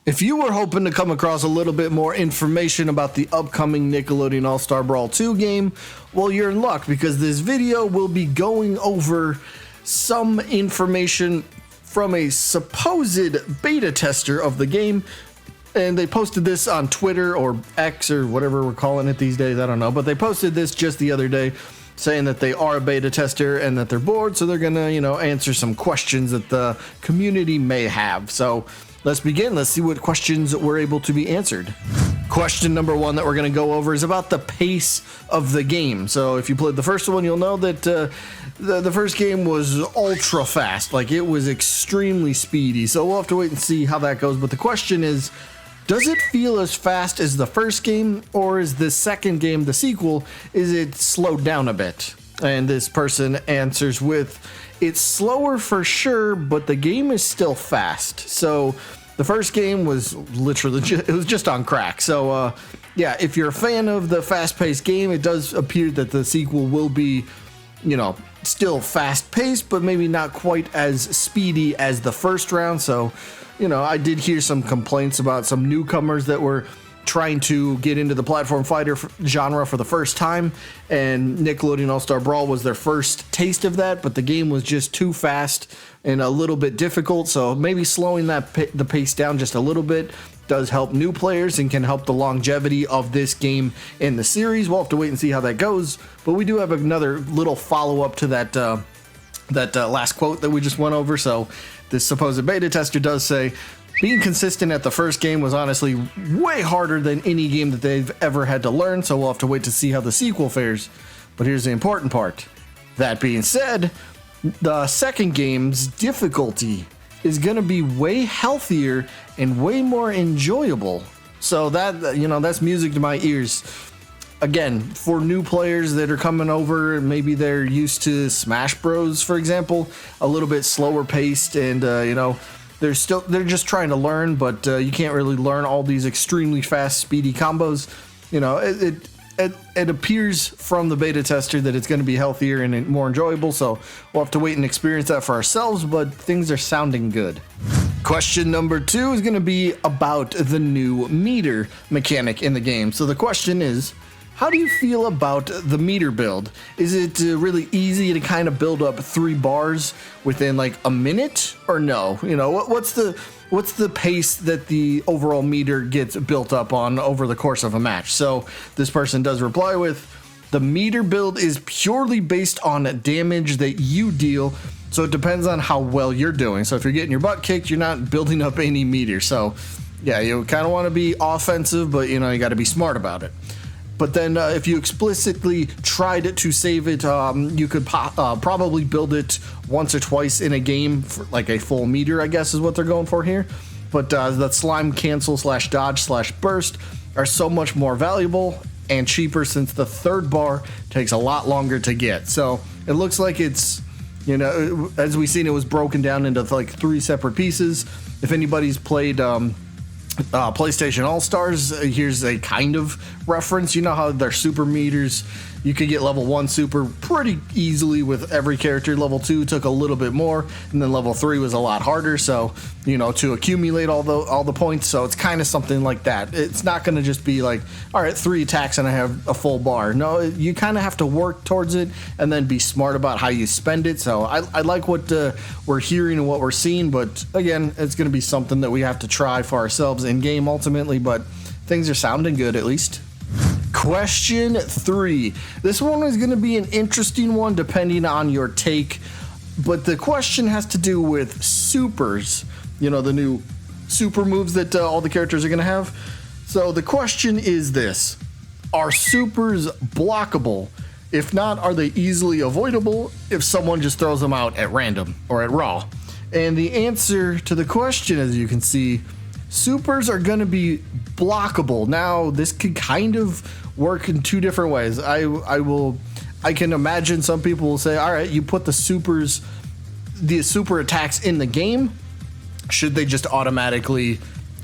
If you were hoping to come across a little bit more information about the upcoming Nickelodeon All-Star Brawl 2 game, well, you're in luck because this video will be going over some information from a supposed beta tester of the game. And they posted this on Twitter or X or whatever we're calling it these days, I don't know. But they posted this just the other day saying that they are a beta tester and that they're bored, so they're gonna, answer some questions that the community may have. So let's begin. Let's see what questions were able to be answered. Question number one that we're going to go over is about the pace of the game. So if you played the first one, you'll know that the first game was ultra fast. Like, it was extremely speedy. So we'll have to wait and see how that goes. But the question is, does it feel as fast as the first game, or is the second game, the sequel, is it slowed down a bit? And this person answers with, it's slower for sure, but the game is still fast. So the first game was literally, it was just on crack. So yeah, if you're a fan of the fast-paced game, it does appear that the sequel will be, still fast-paced, but maybe not quite as speedy as the first round. So, I did hear some complaints about some newcomers that were trying to get into the platform fighter genre for the first time, and Nickelodeon All-Star Brawl was their first taste of that, but the game was just too fast and a little bit difficult, so maybe slowing the pace down just a little bit does help new players and can help the longevity of this game in the series. We'll have to wait and see how that goes, but we do have another little follow-up to that last quote that we just went over. So this supposed beta tester does say, being consistent at the first game was honestly way harder than any game that they've ever had to learn, so we'll have to wait to see how the sequel fares. But here's the important part. That being said, the second game's difficulty is going to be way healthier and way more enjoyable. So that, that's music to my ears. Again, for new players that are coming over, maybe they're used to Smash Bros, for example, a little bit slower paced, and they're just trying to learn, but you can't really learn all these extremely fast, speedy combos. It appears from the beta tester that it's going to be healthier and more enjoyable, so we'll have to wait and experience that for ourselves, but things are sounding good. Question number two is going to be about the new meter mechanic in the game. So the question is, how do you feel about the meter build? Is it really easy to kind of build up 3 bars within like a minute, or no? What's the pace that the overall meter gets built up on over the course of a match? So this person does reply with, the meter build is purely based on damage that you deal, so it depends on how well you're doing. So if you're getting your butt kicked, you're not building up any meter. So yeah, you kind of want to be offensive, but you got to be smart about it. But then if you explicitly tried to save it, you could probably build it once or twice in a game for like a full meter, I guess is what they're going for here. But the slime cancel / dodge / burst are so much more valuable and cheaper, since the third bar takes a lot longer to get. So it looks like it's, as we've seen, it was broken down into like 3 separate pieces. If anybody's played PlayStation All-Stars, here's a kind of reference. You know how their super meters, you could get level 1 super pretty easily with every character. Level 2 took a little bit more, and then level 3 was a lot harder, so to accumulate all the points. So it's kind of something like that. It's not going to just be like, all right, 3 attacks and I have a full bar. No, you kind of have to work towards it and then be smart about how you spend it. So I like what we're hearing and what we're seeing, but again, it's going to be something that we have to try for ourselves in game ultimately, but things are sounding good at least. Question 3. This one is going to be an interesting one depending on your take, but the question has to do with supers, the new super moves that all the characters are going to have. So the question is this: are supers blockable? If not, are they easily avoidable if someone just throws them out at random or at raw? And the answer to the question, as you can see, supers are going to be blockable. Now, this could kind of work in 2 different ways. I can imagine some people will say, all right, you put the super attacks in the game. Should they just automatically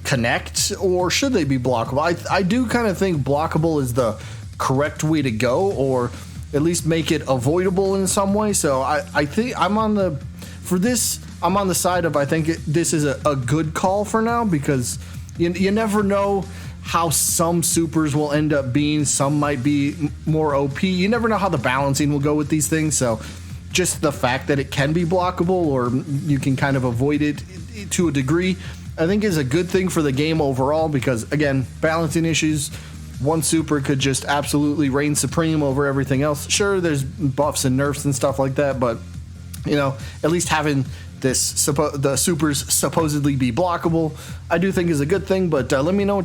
connect, or should they be blockable? I do kind of think blockable is the correct way to go, or at least make it avoidable in some way. So I think I'm on the side of, I think this is a good call for now, because You never know how some supers will end up being. Some might be more OP. You never know how the balancing will go with these things. So just the fact that it can be blockable, or you can kind of avoid it to a degree, I think is a good thing for the game overall, because again, balancing issues, one super could just absolutely reign supreme over everything else. Sure, there's buffs and nerfs and stuff like that, but you know, at least having the supers supposedly be blockable, I do think is a good thing. But let me know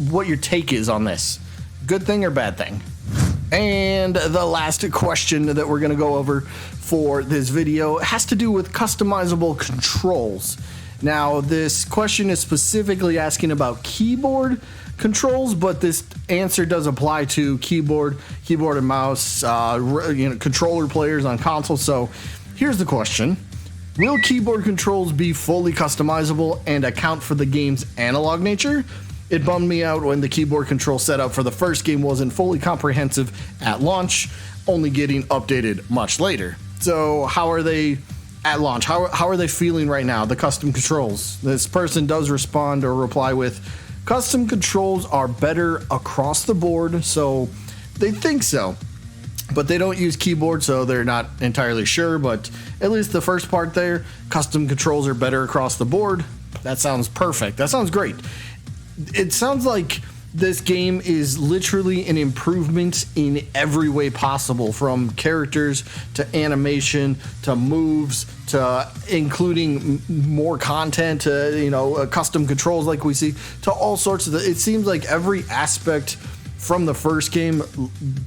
what your take is on this. Good thing or bad thing? And the last question that we're going to go over for this video has to do with customizable controls. Now, this question is specifically asking about keyboard controls, but this answer does apply to keyboard and mouse, controller players on console. So here's the question. Will keyboard controls be fully customizable and account for the game's analog nature? It bummed me out when the keyboard control setup for the first game wasn't fully comprehensive at launch, only getting updated much later. So how are they at launch? How are they feeling right now, the custom controls? This person does respond or reply with, custom controls are better across the board, so they think so. But they don't use keyboard, so they're not entirely sure. But at least the first part there, custom controls are better across the board. That sounds perfect. That sounds great. It sounds like this game is literally an improvement in every way possible, from characters to animation to moves to including more content to custom controls like we see, to all sorts of it seems like every aspect from the first game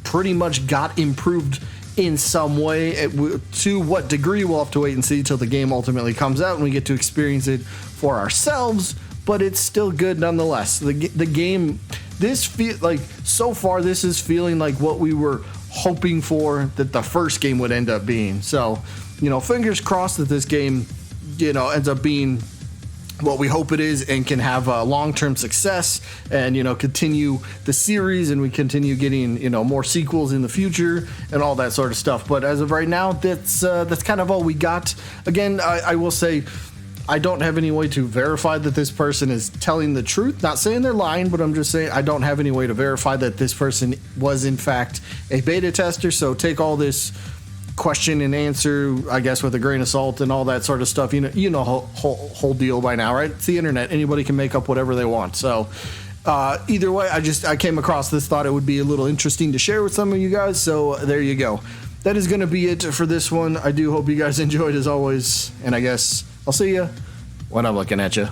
pretty much got improved in some way. To what degree, we'll have to wait and see till the game ultimately comes out and we get to experience it for ourselves, but it's still good nonetheless. The game, so far this is feeling like what we were hoping for that the first game would end up being. So, fingers crossed that this game, ends up being what we hope it is and can have a long-term success and continue the series, and we continue getting more sequels in the future and all that sort of stuff. But as of right now, that's kind of all we got. Again, I will say I don't have any way to verify that this person is telling the truth. Not saying they're lying, but I'm just saying I don't have any way to verify that this person was in fact a beta tester. So take all this question and answer, I guess, with a grain of salt and all that sort of stuff. Whole deal by now, right? It's the internet. Anybody can make up whatever they want. So either way, I came across this, thought it would be a little interesting to share with some of you guys. So there you go. That is going to be it for this one. I do hope you guys enjoyed as always, and I guess I'll see you when I'm looking at you.